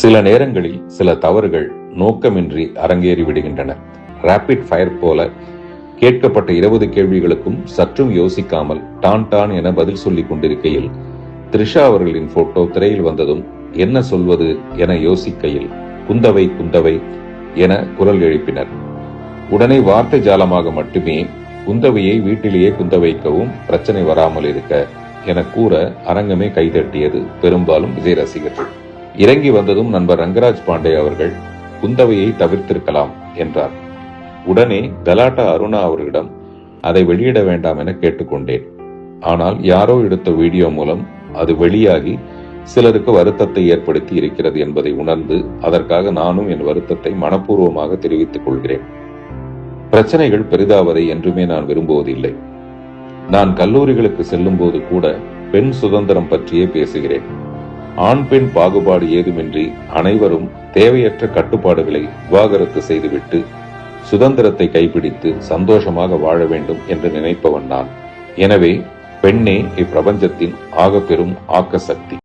சில நேரங்களில் சில தவறுகள் நோக்கமின்றி அரங்கேறி விடுகின்றன. ராபிட் ஃபயர் போல கேட்கப்பட்ட 20 கேள்விகளுக்கும் சற்றும் யோசிக்காமல் டான் என பதில் சொல்லிக் கொண்டிருக்கையில் த்ரிஷா அவர்களின் போட்டோ திரையில் வந்ததும் என்ன சொல்வது என யோசிக்கையில் குந்தவை குந்தவை என குரல் எழுப்பினர். உடனே வார்த்தை ஜாலமாக மட்டுமே குந்தவையை வீட்டிலேயே குந்த வைக்கவும் பிரச்சனை வராமல் இருக்க என கூற அரங்கமே கைதட்டியது. பெரும்பாலும் விஜய் ரசிகர்கள். இறங்கி வந்ததும் நண்பர் ரங்கராஜ் பாண்டே அவர்கள் குந்தவையை தவிர்த்திருக்கலாம் என்றார். உடனே கலாட்டா அருணா அவர்களிடம் அதை வெளியிட வேண்டாம் என கேட்டுக்கொண்டேன். ஆனால் யாரோ எடுத்த வீடியோ மூலம் அது வெளியாகி சிலருக்கு வருத்தத்தை ஏற்படுத்தி இருக்கிறது என்பதை உணர்ந்து அதற்காக நானும் என் வருத்தத்தை மனப்பூர்வமாக தெரிவித்துக் கொள்கிறேன். பிரச்சனைகள் பெரிதாவதை என்றுமே நான் விரும்புவதில்லை. நான் கல்லூரிகளுக்கு செல்லும் போது கூட பெண் சுதந்திரம் பற்றியே பேசுகிறேன். ஆண் பெண் பாகுபாடு ஏதுமின்றி அனைவரும் தேவையற்ற கட்டுப்பாடுகளை விவாகரத்து செய்துவிட்டு சுதந்திரத்தை கைப்பிடித்து சந்தோஷமாக வாழ வேண்டும் என்று நினைப்பவன் நான். எனவே பெண்ணே இப்பிரபஞ்சத்தின் ஆகப்பெரும் ஆக்க சக்தி.